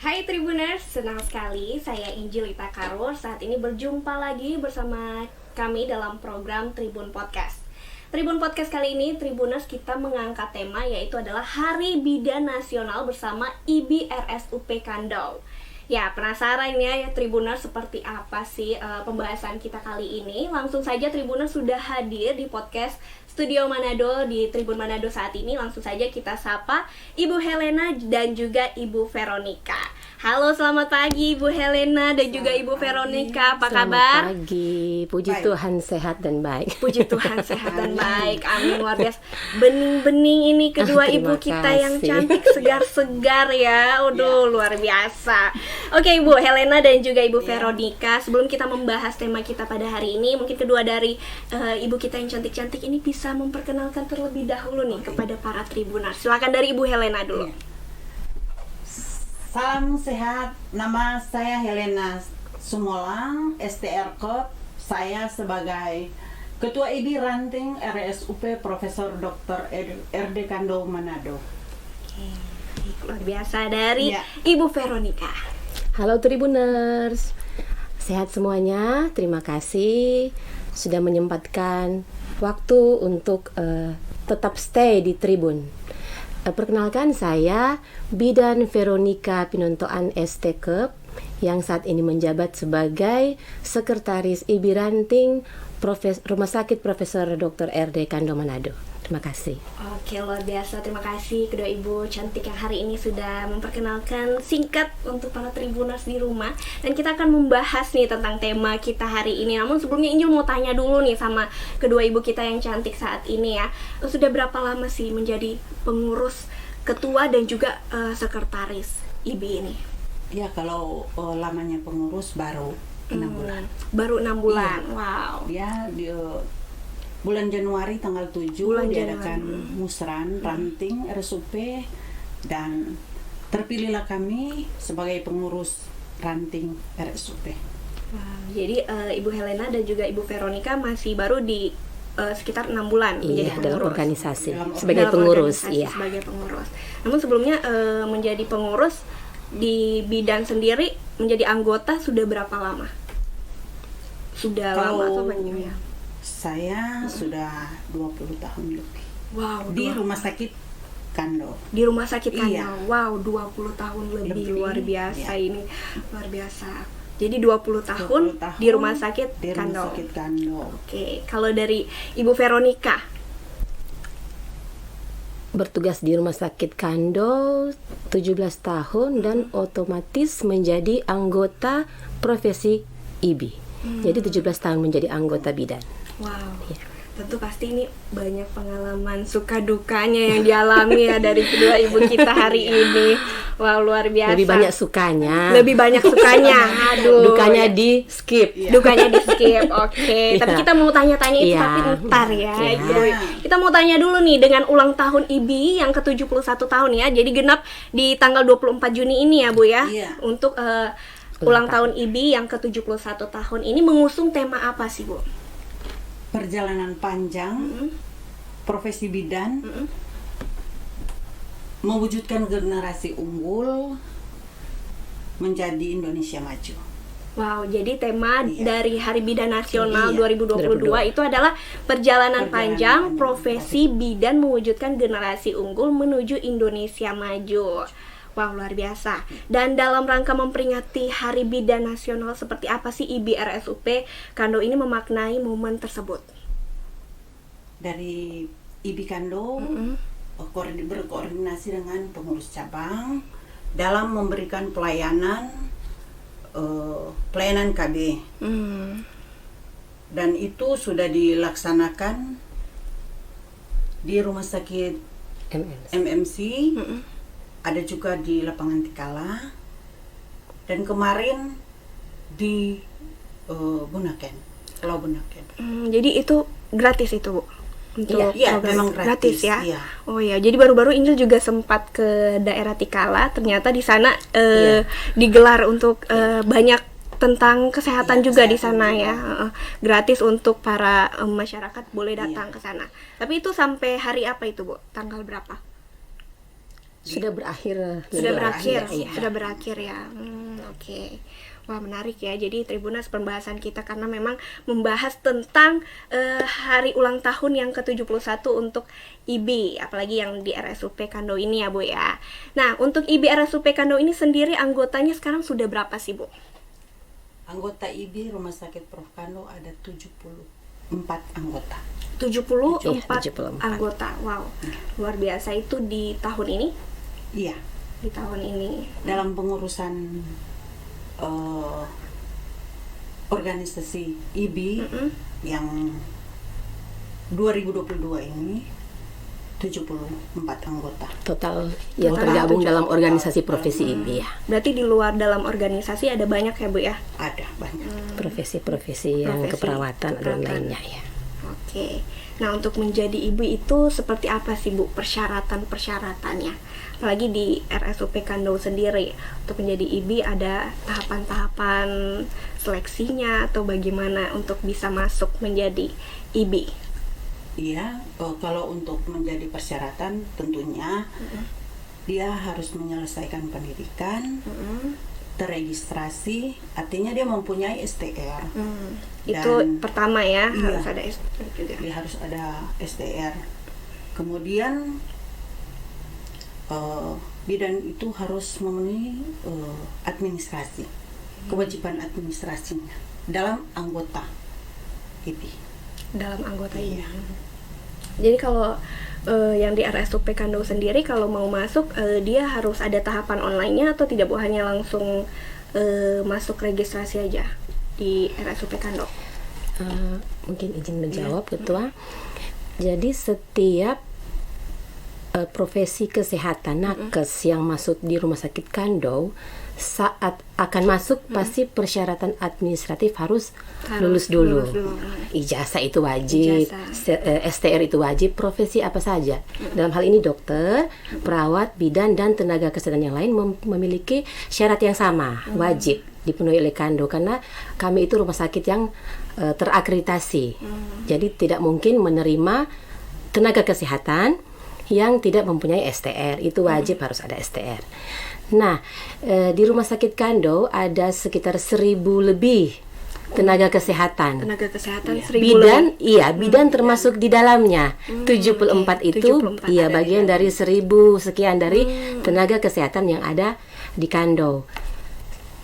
Hai Tribuners, senang sekali saya Injilita Karur saat ini berjumpa lagi bersama kami dalam program Tribun Podcast. Tribun Podcast kali ini, Tribuners, kita mengangkat tema yaitu adalah Hari Bidan Nasional bersama IBI RSUP Kandau. Ya, penasaran ya Tribuners seperti apa sih pembahasan kita kali ini? Langsung saja Tribuners sudah hadir di podcast Studio Manado di Tribun Manado saat ini. Langsung saja kita sapa Ibu Helena dan juga Ibu Veronica. Halo, selamat pagi Ibu Helena dan juga Ibu Veronica. Apa kabar? Selamat pagi. Puji Baik. Tuhan sehat dan baik. Puji Tuhan sehat dan baik. Amin, luar biasa. Bening-bening ini kedua Terima ibu kita yang kasih. cantik segar-segar ya. Waduh, luar biasa. Oke, Ibu Helena dan juga Ibu Veronica, sebelum kita membahas tema kita pada hari ini, mungkin kedua dari ibu kita yang cantik-cantik ini bisa memperkenalkan terlebih dahulu nih kepada para Tribuners. Silakan dari Ibu Helena dulu. Salam sehat, nama saya Helena Sumolang, STR Kop. Saya sebagai Ketua IBI Ranting RSUP Profesor Dr. RD Kandau Manado. Oke, luar biasa dari Ya. Ibu Veronica. Halo Tribuners. Sehat semuanya. Terima kasih sudah menyempatkan waktu untuk tetap stay di Tribun. Perkenalkan, saya Bidan Veronica Pinontoan ST Kep yang saat ini menjabat sebagai Sekretaris IBI Ranting Rumah Sakit Profesor Dr. RD Kandau Manado. Terima kasih. Oke, luar biasa. Terima kasih kedua ibu cantik yang hari ini sudah memperkenalkan singkat untuk para Tribuners di rumah. Dan kita akan membahas nih tentang tema kita hari ini. Namun sebelumnya Injil mau tanya dulu nih sama kedua ibu kita yang cantik saat ini ya. Sudah berapa lama sih menjadi pengurus, ketua dan juga sekretaris IBI ini? Ya, kalau lamanya pengurus baru 6 bulan. Baru 6 bulan. Wow. Ya, di bulan Januari tanggal 7 Bulan diadakan Januari. musran ranting RSUP dan terpilihlah kami sebagai pengurus ranting RSUP. Wow, jadi Ibu Helena dan juga Ibu Veronica masih baru di sekitar 6 bulan menjadi Iya, dalam pengurus. organisasi Dalam sebagai Dalam pengurus, organisasi iya. sebagai pengurus. Namun sebelumnya menjadi pengurus di bidan sendiri, menjadi anggota sudah berapa lama? Sudah lama atau banyak ya? Saya sudah 20 tahun lebih Wow, di rumah sakit Kando. di rumah sakit Kandau. Iya. Wow, 20 tahun lebih, Lebih, luar biasa iya. ini. Luar biasa. Jadi 20 tahun, 20 tahun di rumah sakit di rumah Kandau. sakit Kando. Oke, kalau dari Ibu Veronica, Bertugas di Rumah Sakit Kando 17 tahun dan otomatis menjadi anggota profesi IBI. Jadi 17 tahun menjadi anggota bidan. wow. Ya. Tentu pasti ini banyak pengalaman suka dukanya yang dialami ya dari kedua ibu kita hari ini. Wow, luar biasa. Lebih banyak sukanya. Lebih banyak sukanya. Aduh. Dukanya di skip. Dukanya di skip. Oke. Tapi Iya. kita mau tanya-tanya itu Iya. tapi ntar ya. Iya. Ibu. Kita mau tanya dulu nih dengan ulang tahun IBI yang ke-71 tahun ya. Jadi genap di tanggal 24 Juni ini ya, Bu ya. Iya. Untuk ulang tahun IBI yang ke-71 tahun ini mengusung tema apa sih, Bu? Perjalanan panjang profesi bidan mewujudkan generasi unggul menjadi Indonesia maju. Wow, jadi tema Iya. dari Hari Bidan Nasional Iya, 2022 itu adalah perjalanan panjang panjang, profesi bidan mewujudkan generasi unggul menuju Indonesia maju. Wow, luar biasa. Dan dalam rangka memperingati Hari Bidan Nasional, seperti apa sih IBI RSUP Kando ini memaknai momen tersebut? Dari IBI Kando berkoordinasi dengan pengurus cabang dalam memberikan pelayanan KB. Dan itu sudah dilaksanakan di Rumah Sakit MMC, ada juga di Lapangan Tikala, dan kemarin di Bunaken, Pulau Bunaken. Jadi itu gratis itu, Bu? Untuk Iya, program memang gratis, ya. iya. Oh ya, jadi baru-baru Injil juga sempat ke daerah Tikala. Ternyata di sana digelar untuk banyak tentang kesehatan Iya, juga di kesehatan sana juga. ya. Gratis untuk para masyarakat boleh datang ke sana. Tapi itu sampai hari apa itu, Bu? Tanggal berapa? Sudah berakhir. Sudah berakhir, Iya. sudah berakhir ya. Oke. Wah, menarik ya. Jadi Tribuners, pembahasan kita karena memang membahas tentang hari ulang tahun yang ke-71 untuk IB, apalagi yang di RSUP Kando ini ya, Bu ya. Nah, untuk IB RSUP Kando ini sendiri anggotanya sekarang sudah berapa sih, Bu? Anggota IB Rumah Sakit Prof. Kando ada 74 anggota. 74 74. anggota. Wow. Luar biasa. Itu di tahun ini? Iya, Di tahun ini. dalam pengurusan organisasi IB yang 2022 ini 74 anggota. Total yang Total tergabung 74. dalam organisasi profesi IB ya. Berarti di luar dalam organisasi ada banyak ya, Bu ya? Ada banyak. Profesi-profesi yang Profesi keperawatan dan keperawatan. lainnya ya. Oke. Nah, untuk menjadi ibu itu seperti apa sih, Bu, persyaratan-persyaratannya? Apalagi di RSUP Kando sendiri. Untuk menjadi ibu ada tahapan-tahapan seleksinya atau bagaimana untuk bisa masuk menjadi IB? Iya, kalau untuk menjadi persyaratan tentunya dia harus menyelesaikan pendidikan, terregistrasi, artinya dia mempunyai STR. Itu Dan- pertama ya, Iya. harus ada STR juga. Dia harus ada STR. Kemudian bidan itu harus memenuhi administrasi, kewajiban administrasinya dalam anggota IB. Dalam anggota Iya. ini. Jadi kalau yang di RSUP Kando sendiri kalau mau masuk dia harus ada tahapan online-nya atau tidak, Bu, hanya langsung masuk registrasi aja di RSUP Kando? Mungkin izin menjawab, Ketua. Jadi setiap profesi kesehatan nakes yang masuk di Rumah Sakit Kando saat akan masuk pasti persyaratan administratif harus lulus dulu. Ijazah itu wajib, STR itu wajib, profesi apa saja. Dalam hal ini dokter, perawat, bidan, dan tenaga kesehatan yang lain memiliki syarat yang sama, wajib dipenuhi oleh Kando karena kami itu rumah sakit yang terakreditasi. Jadi tidak mungkin menerima tenaga kesehatan yang tidak mempunyai STR, itu wajib harus ada STR. Nah, di Rumah Sakit Kando ada sekitar 1.000 lebih tenaga kesehatan. Tenaga kesehatan 1.000 Bidan, lebih. iya, bidan termasuk di dalamnya. 74 oke. itu 74 iya ada bagian dari 1.000 sekian dari tenaga kesehatan yang ada di Kando.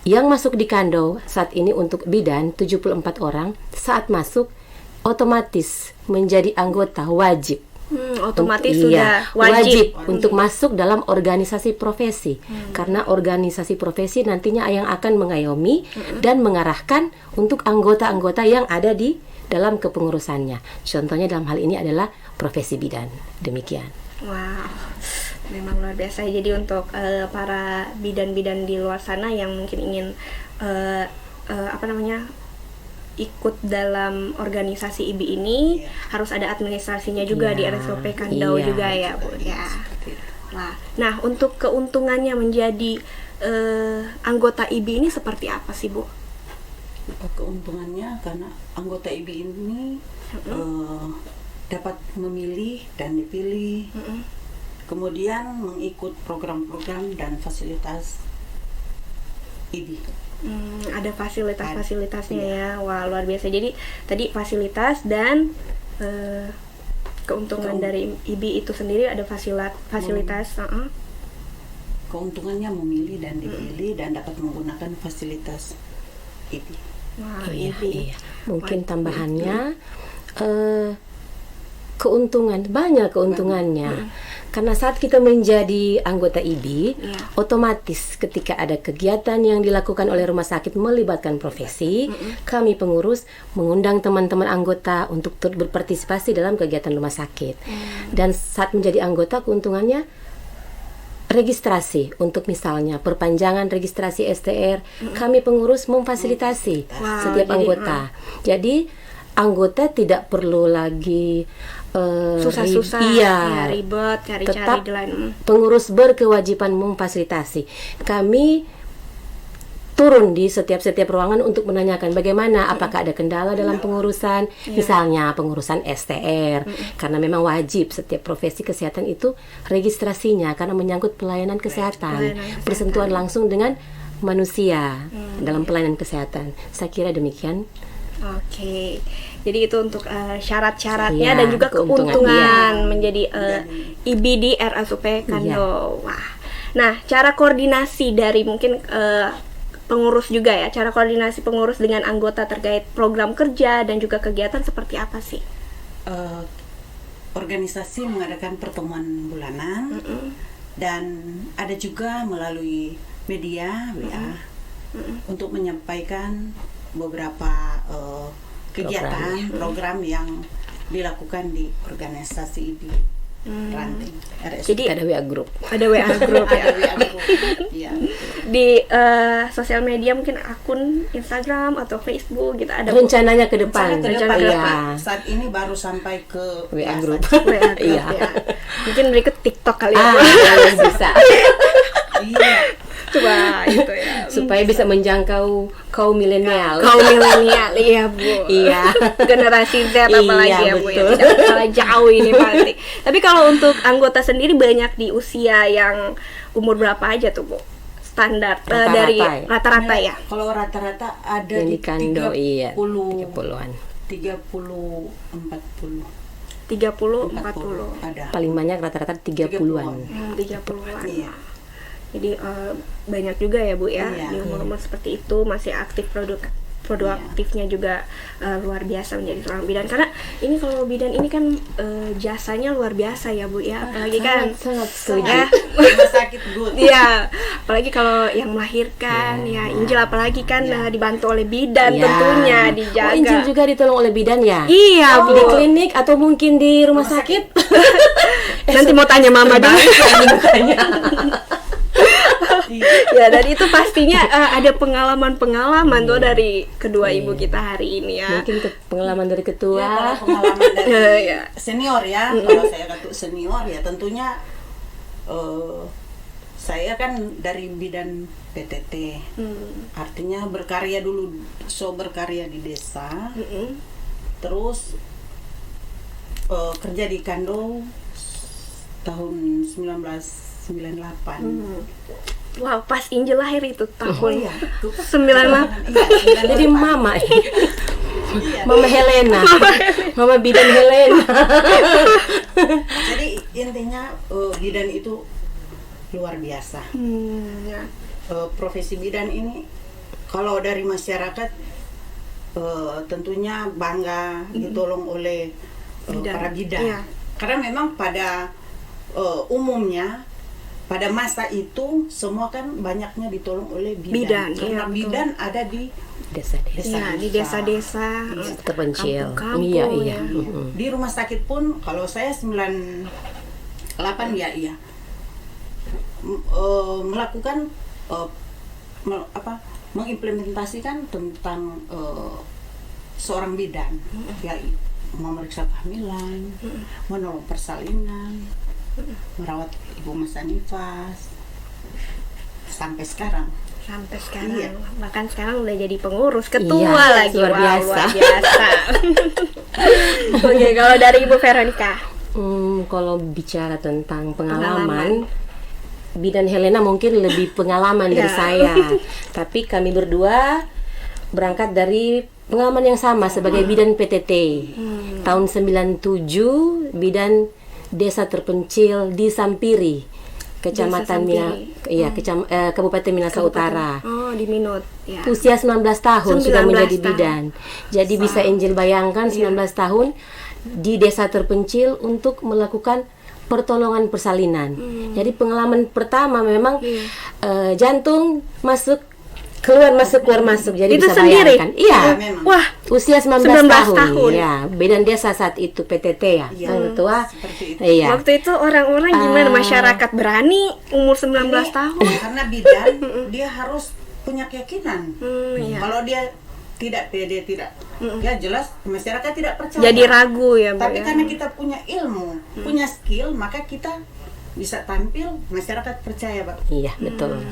Yang masuk di Kando saat ini untuk bidan 74 orang, saat masuk otomatis menjadi anggota wajib. Otomatis Iya, sudah wajib. untuk masuk dalam organisasi profesi. Karena organisasi profesi nantinya yang akan mengayomi dan mengarahkan untuk anggota-anggota yang ada di dalam kepengurusannya. Contohnya dalam hal ini adalah profesi bidan. Demikian. Wow, memang luar biasa. Jadi untuk para bidan-bidan di luar sana yang mungkin ingin ikut dalam organisasi IBI ini, harus ada administrasinya juga di Iya, RSUP Kandau iya. juga ya, Bu ya. Wah, nah untuk keuntungannya menjadi anggota IBI ini seperti apa sih, Bu? Keuntungannya karena anggota IBI ini dapat memilih dan dipilih, kemudian mengikut program-program dan fasilitas IBI. Ada fasilitas-fasilitasnya ya. Wah, luar biasa. Jadi tadi fasilitas dan keuntungan dari IBI itu sendiri ada fasilitas. Keuntungannya memilih dan dipilih dan dapat menggunakan fasilitas IBI. Wah, Iya, IBI. iya. Mungkin tambahannya keuntungan, banyak keuntungannya. Karena saat kita menjadi anggota IBI, Iya. otomatis ketika ada kegiatan yang dilakukan oleh rumah sakit melibatkan profesi, kami pengurus mengundang teman-teman anggota untuk turut berpartisipasi dalam kegiatan rumah sakit. Dan saat menjadi anggota keuntungannya registrasi untuk misalnya perpanjangan registrasi STR, kami pengurus memfasilitasi Wow, setiap jadi, anggota. Jadi anggota tidak perlu lagi Susah-susah, iya, ribet, cari-cari tetap di lain. pengurus berkewajiban memfasilitasi. Kami turun di setiap ruangan untuk menanyakan bagaimana, apakah ada kendala dalam pengurusan, misalnya pengurusan STR, karena memang wajib setiap profesi kesehatan itu registrasinya karena menyangkut pelayanan kesehatan, bersentuhan langsung dengan manusia dalam pelayanan kesehatan. Saya kira demikian. Oke, jadi itu untuk syarat-syaratnya Iya, dan juga keuntungan keuntungan, menjadi IBD RSUP Kando. Wah, nah cara koordinasi dari mungkin pengurus juga ya, cara koordinasi pengurus dengan anggota terkait program kerja dan juga kegiatan seperti apa sih? Organisasi mengadakan pertemuan bulanan dan ada juga melalui media WA untuk menyampaikan beberapa kegiatan program yang dilakukan di organisasi di ranting RSUP. Jadi Ada WA group. ada WA group ya. Ada WA group. Iya. Di sosial media mungkin akun Instagram atau Facebook gitu ada Rencananya ke depan. Ke depan, Iya. saat ini baru sampai ke WA group. WA group Iya. ya. Mungkin berikut TikTok kali ya. Bu. Bisa. Iya. Coba itu ya. Supaya bisa menjangkau kaum milenial. Kaum milenial, iya Bu. Iya. Generasi Z apalagi Iya, ya Bu ya. betul. Tidak kalah jauh ini pasti. Tapi kalau untuk anggota sendiri banyak di usia yang umur berapa aja tuh Bu? Standar Rata-rata dari ya? rata-rata ya. Kalau rata-rata ada Yang di di Kando, iya. 30-an. 30-an. 30, 40. 30 40. Ada. Paling banyak rata-rata 30-an. 30-an. Iya. Jadi banyak juga ya Bu ya, Iya. di umur-umur seperti itu masih aktif produktifnya juga luar biasa menjadi seorang bidan, karena ini kalau bidan ini kan jasanya luar biasa ya Bu ya, apalagi kan sangat setuju. ya. Rumah sakit good. Iya, apalagi kalau yang melahirkan ya Injil apalagi kan dibantu oleh bidan tentunya dijaga. Oh, Injil juga ditolong oleh bidan ya? Iya Bu. Di klinik atau mungkin di rumah sakit? Nanti mau tanya Mama dulu. Ya, dan itu pastinya ada pengalaman tuh dari kedua ibu kita hari ini ya. Mungkin pengalaman dari ketua. Ya, kalau pengalaman dari Iya. senior ya, kalau saya kata senior ya tentunya saya kan dari bidan PTT, artinya berkarya dulu, berkarya di desa, terus kerja di Kando tahun 1998. Wow, pas Injil lahir itu tahun Iya, 98. Iya, Jadi 98. mama, Iya. Mama Helena, Mama bidan Helena. Jadi intinya bidan itu luar biasa. Ya. Profesi bidan ini kalau dari masyarakat tentunya bangga ditolong oleh Bidan. para bidan. Iya. Karena memang pada umumnya pada masa itu semua kan banyaknya ditolong oleh bidan. iya, Karena betul. bidan ada di Desa-desa Iya, di desa-desa terpencil. kampung-kampung, Iya, ya. di rumah sakit pun kalau saya 98 ya melakukan mengimplementasikan tentang seorang bidan, ya memeriksa kehamilan, menolong persalinan, merawat ibu masa nifas sampai sekarang. Sampai sekarang, Iya. bahkan sekarang udah jadi pengurus ketua Iya, lagi. luar Wow, biasa. luar biasa. Oke, kalau dari Ibu Veronica, Kalau bicara tentang pengalaman, bidan Helena mungkin lebih pengalaman dari Ya. saya. Tapi kami berdua berangkat dari pengalaman yang sama sebagai bidan PTT. Tahun 97 bidan desa terpencil di Sampiri, Kecamatan Kabupaten Minahasa Utara. oh di Minot, ya. Usia 19 tahun sudah 19 menjadi tahun. bidan. Jadi bisa Angel bayangkan 19 tahun di desa terpencil untuk melakukan pertolongan persalinan. Jadi pengalaman pertama memang jantung masuk keluar masuk. Jadi Itu bisa sendiri? bayangkan. Iya. Memang. Wah, Usia 19 19 tahun. tahun. Ya, bidan desa saat itu PTT ya. Iya. Sang ketua. Seperti itu. Iya. waktu itu orang-orang gimana, masyarakat berani umur 19 tahun? Karena bidan dia harus punya keyakinan. Iya. Kalau dia tidak pede, tidak ya jelas masyarakat tidak percaya. Jadi ragu ya Bu Tapi ya. karena kita punya ilmu, punya skill, maka kita bisa tampil, masyarakat percaya, Pak. Iya, betul.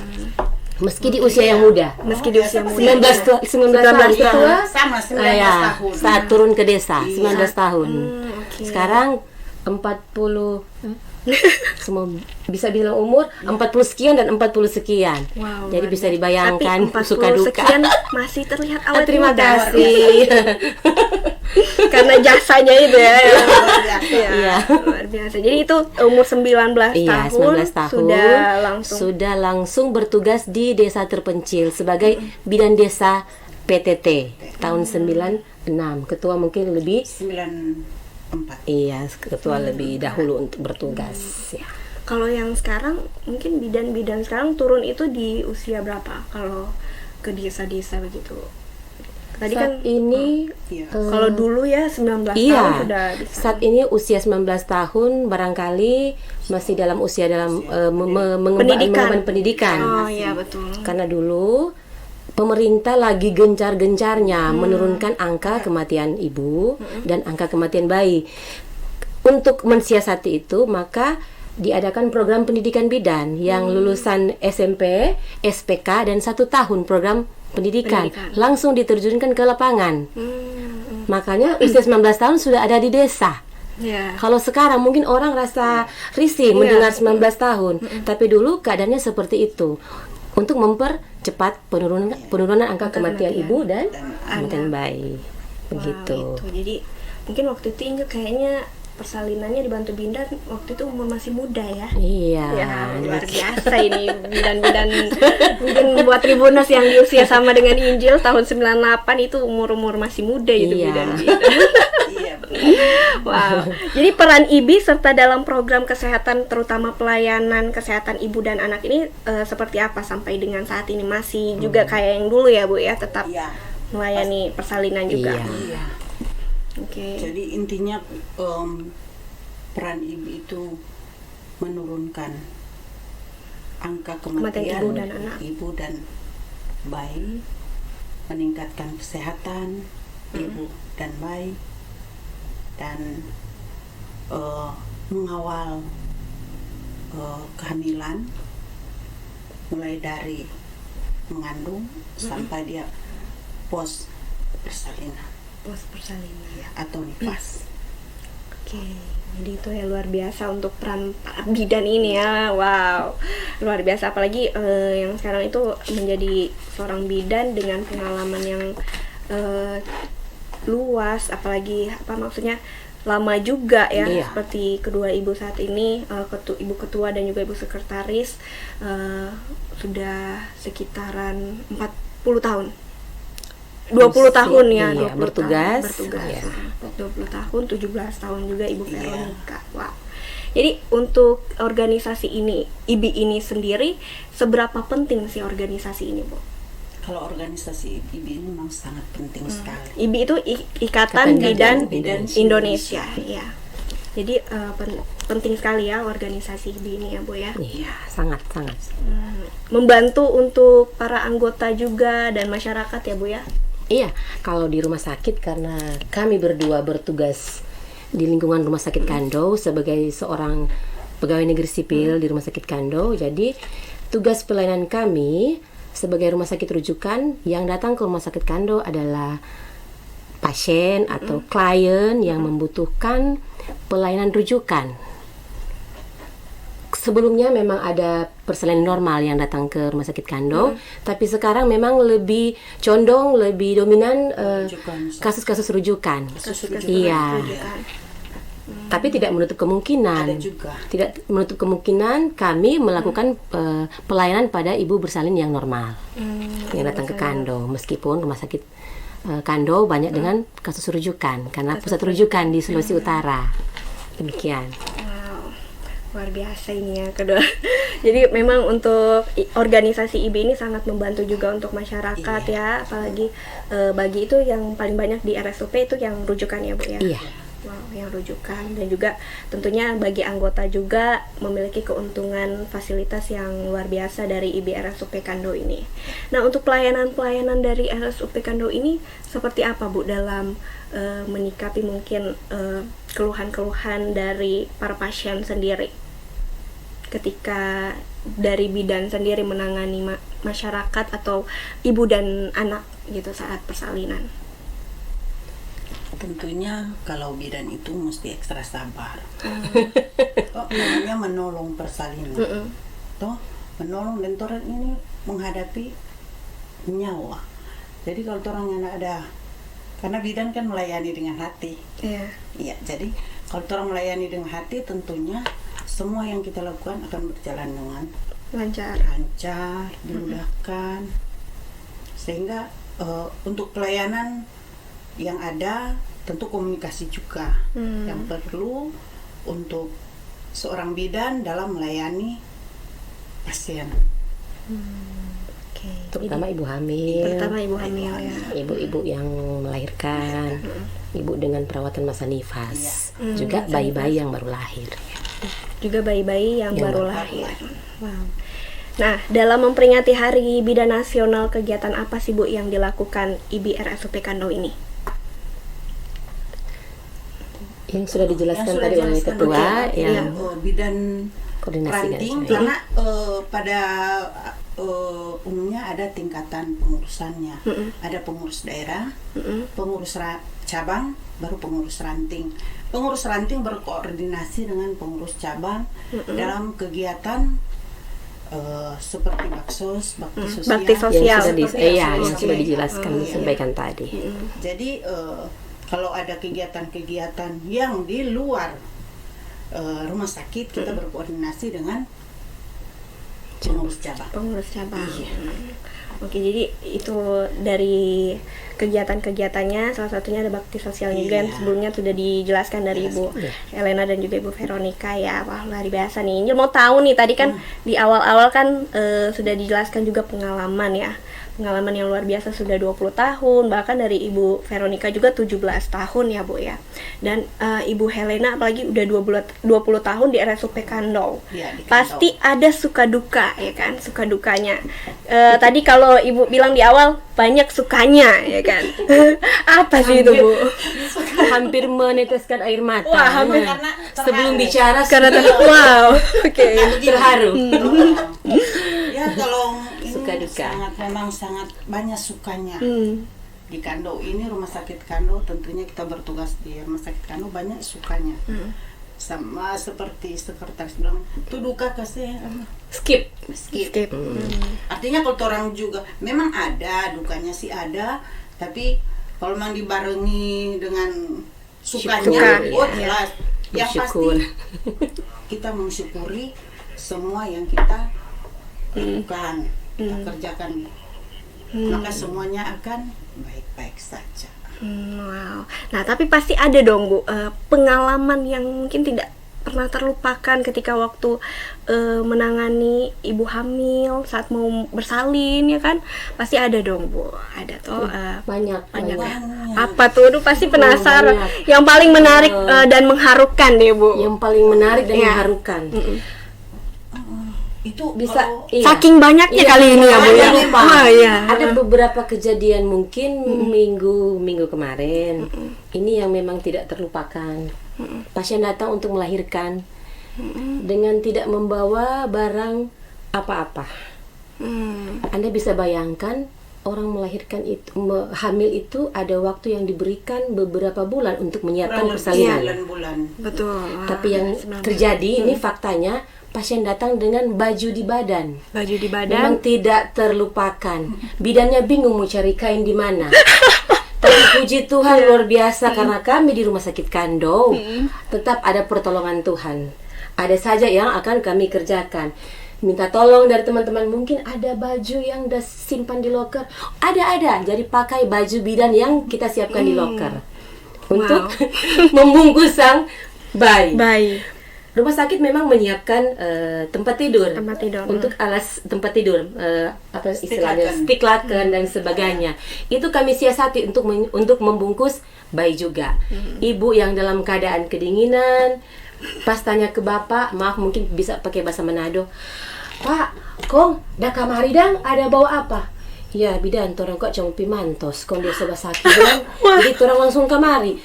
Meski di usia yang muda. Meski di usia muda. 19 tahun itu sama 19 tahun. saat turun ke desa, 19 tahun. Oke. Sekarang 40 semua bisa bilang umur 40 sekian dan 40 sekian. Wow, Jadi bisa dibayangkan tapi 40 suka duka. sekian masih terlihat awet Terima muda. kasih. Karena jasanya itu ya. Iya. Luar biasa. Jadi itu umur 19 Iya, tahun, 19 tahun sudah langsung bertugas di desa terpencil sebagai bidan desa PTT tahun 96. Ketua mungkin lebih 94. iya, ketua lebih dahulu untuk bertugas ya. Kalau yang sekarang mungkin bidan-bidan sekarang turun itu di usia berapa kalau ke desa-desa begitu? Tadi kan Saat ini Iya. kalau dulu ya 19 tahun iya, sudah bisa. saat ini usia 19 tahun barangkali masih dalam usia dalam pengembangan pendidikan. Oh iya betul. Karena dulu pemerintah lagi gencar-gencarnya menurunkan angka kematian ibu dan angka kematian bayi. Untuk mensiasati itu, maka diadakan program pendidikan bidan yang lulusan SMP, SPK, dan 1 tahun program pendidikan langsung diterjunkan ke lapangan. Makanya usia 19 tahun sudah ada di desa. Ya. Kalau sekarang mungkin orang rasa risih mendengar 19 tahun, tapi dulu keadaannya seperti itu. Untuk mempercepat penurunan angka kematian ibu dan kematian bayi. Begitu. Wow, itu. Jadi mungkin waktu itu Inge kayaknya persalinannya dibantu bidan waktu itu umur masih muda ya. Iya. Ya, luar biasa ini bidan-bidan mungkin buat Tribuners yang di usia sama dengan Injil tahun 98 itu umur-umur masih muda itu Iya. bidan-bidan. Iya. Wow. Jadi peran IBI serta dalam program kesehatan terutama pelayanan kesehatan ibu dan anak ini seperti apa sampai dengan saat ini masih juga kayak yang dulu ya Bu ya, tetap Iya. melayani persalinan juga. Iya. Iya. Oke. Jadi intinya peran ibu itu menurunkan angka kematian ibu dan bayi, meningkatkan kesehatan ibu dan bayi, dan mengawal kehamilan mulai dari mengandung sampai dia pos persalinan Persalinan. atau nifas. Oke, jadi itu ya luar biasa untuk peran para bidan ini ya. Wow, luar biasa apalagi yang sekarang itu menjadi seorang bidan dengan pengalaman yang luas, apalagi apa maksudnya lama juga ya. Iya. Seperti kedua ibu saat ini, ibu ketua dan juga ibu sekretaris sudah sekitaran 40 tahun. 20 tahun ya, iya, 20 bertugas. tahun, bertugas. Iya. 20 tahun, 17 tahun juga Ibu Iya. Veronica. Wow. Jadi untuk organisasi ini, IBI ini sendiri, seberapa penting sih organisasi ini, Bu? Kalau organisasi IBI ini memang sangat penting sekali. IBI itu Ikatan Ikatan Bidan Bidan Indonesia, ya. Jadi penting sekali ya organisasi IBI ini ya, Bu ya. Iya, sangat. Membantu untuk para anggota juga dan masyarakat ya, Bu ya. Iya, kalau di rumah sakit karena kami berdua bertugas di lingkungan Rumah Sakit Kando sebagai seorang pegawai negeri sipil di Rumah Sakit Kando, jadi tugas pelayanan kami sebagai rumah sakit rujukan yang datang ke Rumah Sakit Kando adalah pasien atau klien yang membutuhkan pelayanan rujukan. Sebelumnya memang ada persalinan normal yang datang ke Rumah Sakit Kando, tapi sekarang memang lebih condong, lebih dominan kasus-kasus rujukan. Iya. Rujukan. Tapi tidak menutup kemungkinan. Ada juga. Tidak menutup kemungkinan kami melakukan pelayanan pada ibu bersalin yang normal yang datang ke Kando, meskipun Rumah Sakit Kando banyak dengan kasus rujukan karena pusat rujukan di Sulawesi Utara. Demikian. Luar biasa ini ya kedua. Jadi memang untuk organisasi IBI ini sangat membantu juga untuk masyarakat ya, apalagi bagi itu yang paling banyak di RSUP itu yang rujukan ya, Bu ya. Iya. Wow, yang rujukan dan juga tentunya bagi anggota juga memiliki keuntungan fasilitas yang luar biasa dari IBI RSUP Kando ini. Nah, untuk pelayanan-pelayanan dari RSUP Kando ini seperti apa, Bu, dalam menyikapi mungkin keluhan-keluhan dari para pasien sendiri? ketika dari bidan sendiri menangani masyarakat atau ibu dan anak gitu saat persalinan? Tentunya kalau bidan itu mesti ekstra sabar. Namanya menolong persalinan. Toh menolong dan orang ini menghadapi nyawa. Jadi kalau orang yang ada, karena bidan kan melayani dengan hati. Iya, jadi kalau orang melayani dengan hati, tentunya semua yang kita lakukan akan berjalan dengan lancar, dimudahkan. Sehingga untuk pelayanan yang ada, tentu komunikasi juga yang perlu untuk seorang bidan dalam melayani pasien. Terutama ibu hamil, ibu-ibu yang melahirkan, ibu dengan perawatan masa nifas, juga bayi-bayi yang baru lahir. Juga bayi-bayi yang baru lahir. Wow. Nah, dalam memperingati Hari Bidan Nasional, kegiatan apa sih Bu yang dilakukan IBI RSUP Kandau ini? Yang sudah dijelaskan tadi oleh ketua yang bidan ranting, karena pada umumnya ada tingkatan pengurusannya. Ada pengurus daerah, pengurus cabang, baru pengurus ranting. Pengurus ranting berkoordinasi dengan pengurus cabang dalam kegiatan seperti baksos, bakti sosial yang sudah dijelaskan disampaikan tadi. Jadi kalau ada kegiatan-kegiatan yang di luar rumah sakit, kita berkoordinasi dengan pengurus cabang. Oke, jadi itu dari kegiatan-kegiatannya, salah satunya ada bakti sosialnya juga yang sebelumnya sudah dijelaskan dari Ibu Helena dan juga Ibu Veronica ya. Wah, luar biasa nih. Angel mau tahu nih, tadi kan di awal-awal kan sudah dijelaskan juga pengalaman ya. Pengalaman yang luar biasa, sudah 20 tahun, bahkan dari Ibu Veronica juga 17 tahun ya Bu ya. Dan Ibu Helena apalagi udah 20 tahun di RSUP Kandau. Pasti ada suka duka ya kan, suka dukanya. Tadi kalau Ibu bilang di awal banyak sukanya ya kan. Apa sih itu Bu? Hampir meneteskan air mata. Wah, hampir karena sebelum bicara wow. Oke. Terharu. Ya kalau suka duka. Sangat banyak sukanya. Di Kandau ini, rumah sakit Kandau, tentunya kita bertugas di rumah sakit Kandau, banyak sukanya. Sama seperti sekretaris bilang, itu duka kasih skip. Artinya kalau orang juga memang ada dukanya sih ada, tapi kalau memang dibarengi dengan sukanya, jelas. Yang pasti kita mensyukuri semua yang kita lakukan, kita kerjakan, maka semuanya akan baik-baik saja. Wow. Nah, tapi pasti ada dong Bu pengalaman yang mungkin tidak pernah terlupakan ketika waktu menangani ibu hamil saat mau bersalin ya kan, pasti ada dong Bu. Ada tuh banyak. Apa tuh? Aduh, pasti penasaran. Yang paling menarik dan mengharukan deh Bu. Yang paling menarik dan mengharukan. Itu bisa saking banyaknya kali ini ya Bu ya. Ada beberapa kejadian mungkin minggu kemarin ini yang memang tidak terlupakan. Pasien datang untuk melahirkan dengan tidak membawa barang apa-apa. Anda bisa bayangkan orang melahirkan itu, hamil itu ada waktu yang diberikan beberapa bulan untuk menyiapkan persalinan. Betul. Tapi yang terjadi ini faktanya, pasien datang dengan baju di badan. Memang tidak terlupakan. Bidannya bingung mau cari kain di mana. Tapi puji Tuhan luar biasa, karena kami di Rumah Sakit Kandau tetap ada pertolongan Tuhan. Ada saja yang akan kami kerjakan. Minta tolong dari teman-teman, mungkin ada baju yang udah simpan di loker. Ada. Jadi pakai baju bidan yang kita siapkan di loker untuk membungkus sang bayi. Rumah sakit memang menyiapkan tempat tidur untuk alas tempat tidur, apa istilahnya, stick laken dan sebagainya. Itu kami siasati untuk membungkus bayi juga. Ibu yang dalam keadaan kedinginan, pas tanya ke bapak, maaf mungkin bisa pakai bahasa Manado, Pak, kong, dah kamari dang, ada bawa apa? Ya, bidan, torang kok cuma pimantos, kong dia sebab sakit dan jadi torang langsung kamari.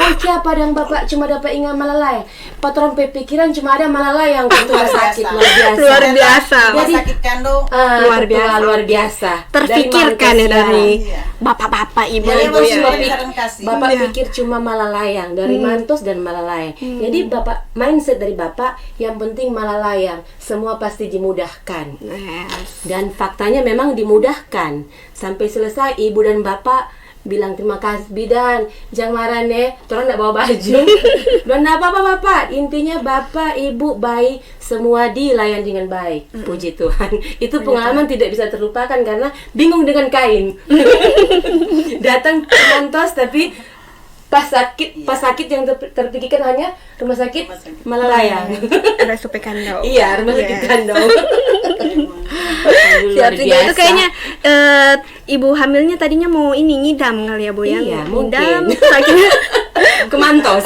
Kok padang bapak cuma dapat ingat Malalayang? Patron pikiran cuma ada Malalayang untuk sakit Luar biasa. Jadi sakit kandung luar biasa. Terfikirkan ya dari Iya. bapak-bapak, Jadi ibu-ibu emang ya. suami saran kasih. Bapak Iya. pikir cuma Malalayang, dari Mantos dan Malalayang. Jadi bapak mindset dari bapak yang penting Malalayang, semua pasti dimudahkan. Yes. Dan faktanya memang dimudahkan. Sampai selesai ibu dan bapak bilang terima kasih bidan, jangan marah nih, orang nggak bawa baju. Dan apa-apa bapak, intinya bapak, ibu, bayi semua dilayan dengan baik. Puji Tuhan. Itu pengalaman tidak bisa terlupakan karena bingung dengan kain. Datang ke Mantos tapi pas sakit yang terpikirkan hanya rumah sakit Malalayang. RSUP Kandau. Iya, rumah sakit Yes. Kandau. Siap juga itu kayaknya ibu hamilnya tadinya mau ini ngidam kali ya Bu ya. Iya, Ngidam mungkin. sakitnya Kemantos.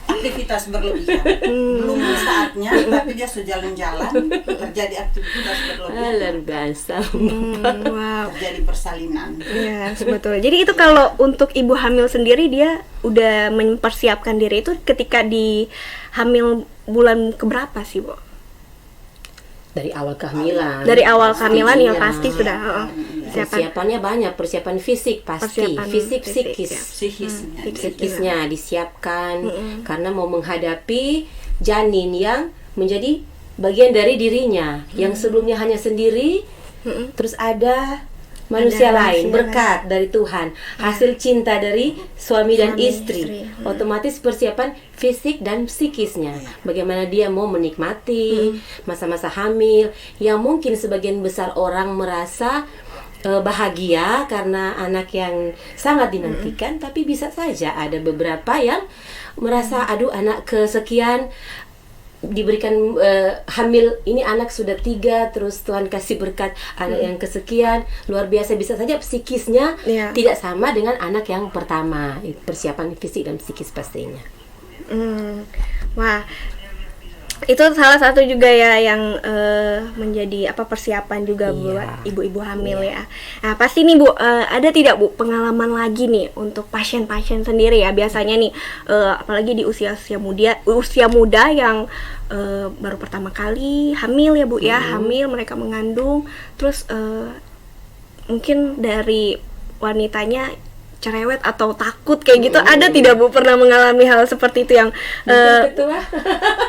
Aktivitas berlebihan. Belum saatnya, tapi dia sejalan-jalan terjadi aktivitas berlebihan. Luar biasa. Wow. Terjadi persalinan. Iya, betul. Jadi itu kalau untuk ibu hamil sendiri dia udah mempersiapkan diri itu ketika di hamil bulan keberapa sih, Bu? Dari awal kehamilan. Dari awal kehamilan ya Iya. pasti sudah persiapan Persiapannya banyak, persiapan fisik pasti, Persiapan fisik fisik, psikis. ya. Psikisnya. Psikisnya disiapkan karena mau menghadapi janin yang menjadi bagian dari dirinya yang sebelumnya hanya sendiri, terus ada manusia lain, berkat dari Tuhan, hasil cinta dari suami dan istri. Otomatis persiapan fisik dan psikisnya. Bagaimana dia mau menikmati masa-masa hamil yang mungkin sebagian besar orang merasa bahagia karena anak yang sangat dinantikan, tapi bisa saja ada beberapa yang merasa aduh anak kesekian diberikan hamil ini anak sudah 3 terus Tuhan kasih berkat anak yang kesekian luar biasa, bisa saja psikisnya Iya. tidak sama dengan anak yang pertama. Persiapan fisik dan psikis pastinya. Wah, itu salah satu juga ya yang menjadi persiapan juga buat ibu-ibu hamil ya. Nah pasti nih Bu, ada tidak Bu pengalaman lagi nih untuk pasien-pasien sendiri ya, biasanya nih apalagi di usia muda yang baru pertama kali hamil ya Bu ya, hamil mereka mengandung, terus mungkin dari wanitanya cerewet atau takut kayak gitu, ada tidak Bu pernah mengalami hal seperti itu yang Ketua.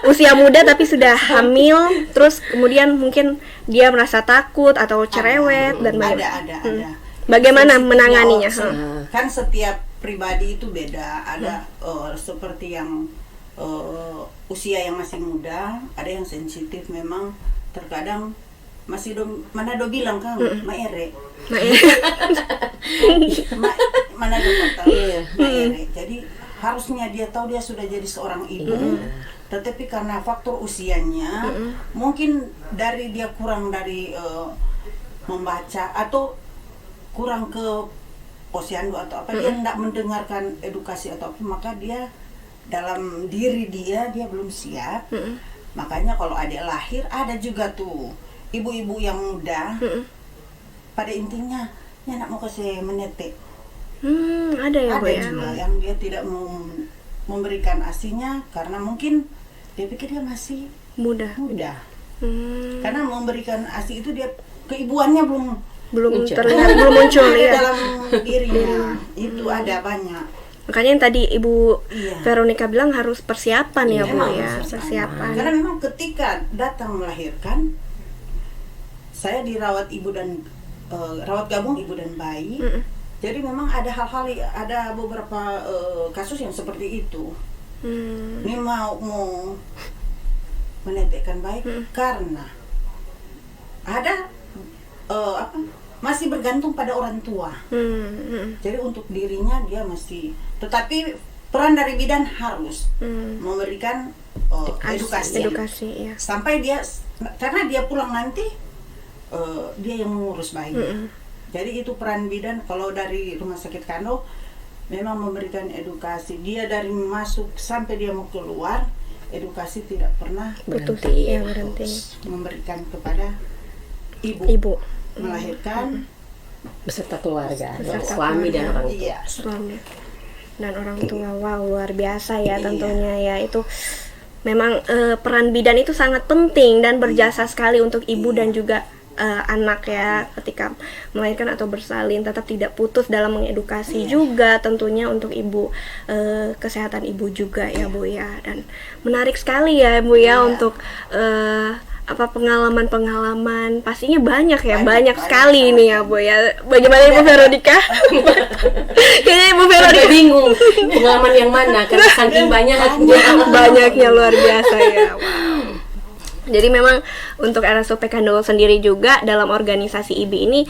usia muda tapi sudah hamil, terus kemudian mungkin dia merasa takut atau cerewet dan ada. bagaimana menanganinya? Kan setiap pribadi itu beda. Ada seperti yang usia yang masih muda, ada yang sensitif memang terkadang masih mana do bilang Kang, maere. Mana do kata, maere. Jadi harusnya dia tahu dia sudah jadi seorang ibu. Tetapi karena faktor usianya, mungkin dari dia kurang dari membaca atau kurang ke posyandu atau apa, dia tidak mendengarkan edukasi atau apa, maka dia dalam diri dia belum siap. Makanya kalau adik lahir ada juga tuh ibu-ibu yang muda, pada intinya anak mau kasih menete. Ada ya Bu Ada ya. juga yang dia tidak mau memberikan asinya karena mungkin dia pikir dia masih Muda. muda. Karena memberikan asi itu dia keibuannya belum Belum Muncul. terlihat, belum muncul ada ya. dalam dirinya. Itu ada banyak. Makanya yang tadi Ibu Iya. Veronica bilang harus persiapan ya Bu Memang ya, harus persiapan. Karena memang ketika datang melahirkan, saya dirawat ibu dan rawat gabung ibu dan bayi. Jadi memang ada hal-hal, ada beberapa kasus yang seperti itu. Ini mau menetekkan bayi karena ada masih bergantung pada orang tua. Jadi untuk dirinya dia masih, tetapi peran dari bidan harus memberikan edukasi. Ya. Sampai dia, karena dia pulang nanti dia yang mengurus bayi. Jadi itu peran bidan. Kalau dari rumah sakit Kandau memang memberikan edukasi. Dia dari masuk sampai dia mau keluar, edukasi tidak pernah Berhenti. Ya, berhenti. memberikan kepada ibu. Ibu Melahirkan Beserta keluarga, Beserta suami dan orang tua. iya. suami. dan orang tua. Wow, luar biasa ya Iya. tentunya ya. Itu memang peran bidan itu sangat penting dan berjasa sekali untuk ibu dan juga anak ya, ketika melahirkan atau bersalin tetap tidak putus dalam mengedukasi juga tentunya untuk ibu, kesehatan ibu juga ya Bu ya. Dan menarik sekali ya Bu ya untuk pengalaman pastinya banyak ya, banyak sekali ini ya Bu ya. Bagaimana Ibu Veronica? Kayaknya Ibu Veronica bingung pengalaman yang mana karena saking banyaknya luar biasa ya. Wow. Jadi memang untuk RSUP Kando sendiri juga dalam organisasi IBI ini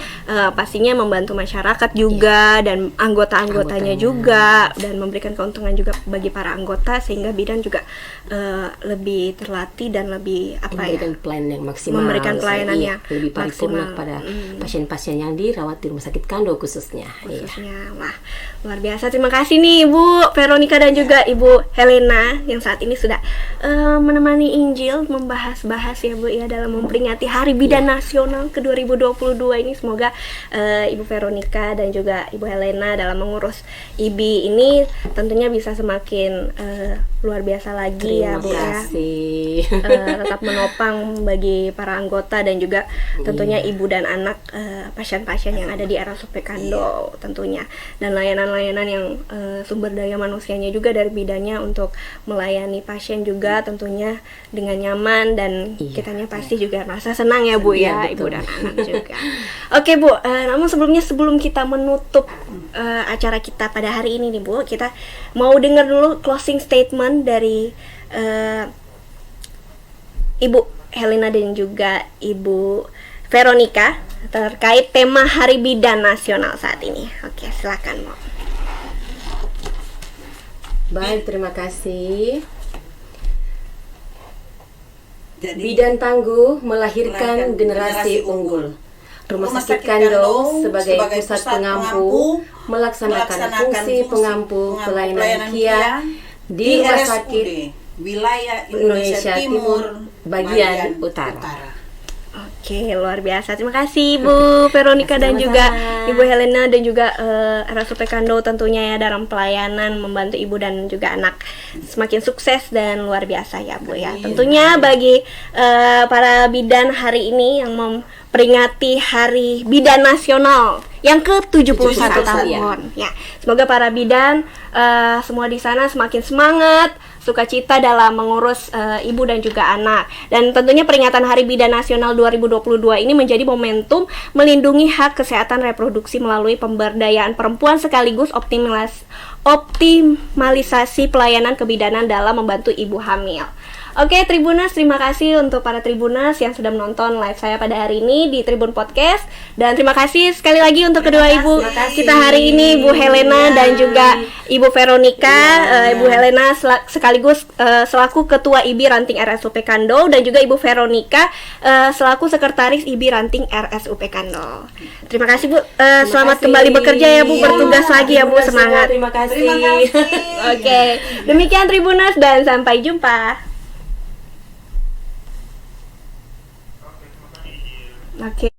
pastinya membantu masyarakat juga dan anggota-anggotanya juga, dan memberikan keuntungan juga bagi para anggota sehingga bidan juga lebih terlatih dan lebih memberikan pelayanan yang maksimal, memberikan pelayanan yang lebih paripurna maksimal pada pasien-pasien yang dirawat di rumah sakit Kando khususnya. Wah, luar biasa. Terima kasih nih Ibu Veronica dan juga Ibu Helena yang saat ini sudah menemani Injil membahas ya Bu ya dalam memperingati Hari Bidan Nasional ke 2022 ini. Semoga Ibu Veronica dan juga Ibu Helena dalam mengurus IBI ini tentunya bisa semakin luar biasa lagi ya Bu ya. Tetap menopang bagi para anggota dan juga tentunya ibu dan anak pasien-pasien yang ada di RSUP Kando tentunya, dan layanan-layanan yang sumber daya manusianya juga dari bidannya untuk melayani pasien juga tentunya dengan nyaman, dan kitanya pasti juga merasa senang ya Bu ya, ibu dan anak juga. Oke Bu, namun sebelum kita menutup acara kita pada hari ini nih Bu, kita mau dengar dulu closing statement dari Ibu Helena dan juga Ibu Veronica terkait tema Hari Bidan Nasional saat ini. Oke, silakan Bu. Baik, terima kasih. Jadi, bidan tangguh melahirkan generasi unggul. Rumah sakit Kando sebagai pusat pengampu melaksanakan fungsi pengampu pelayanan KIA di Rumah Sakit Wilayah Indonesia Timur bagian utara. Oke, luar biasa. Terima kasih Bu Veronica dan juga Ibu Helena dan juga RSUP Kando tentunya ya dalam pelayanan membantu ibu dan juga anak semakin sukses dan luar biasa ya Bu ya. Tentunya bagi para bidan hari ini yang memperingati Hari Bidan Nasional yang ke-71 tahun ya. Semoga para bidan semua di sana semakin semangat, sukacita dalam mengurus ibu dan juga anak. Dan tentunya peringatan Hari Bidan Nasional 2022 ini menjadi momentum melindungi hak kesehatan reproduksi melalui pemberdayaan perempuan sekaligus optimalisasi pelayanan kebidanan dalam membantu ibu hamil. Oke, Tribuners, terima kasih untuk para Tribuners yang sudah menonton live saya pada hari ini di Tribun Podcast. Dan terima kasih sekali lagi untuk kedua ibu kita hari ini, Ibu Helena dan juga Ibu Veronica. Ibu Helena sekaligus selaku Ketua IBI Ranting RSUP Kando, dan juga Ibu Veronica selaku Sekretaris IBI Ranting RSUP Kando. Terima kasih Bu. Selamat kembali bekerja ya Bu, bertugas lagi ya Bu, semangat. Terima kasih. Oke, demikian Tribuners dan sampai jumpa. Oke.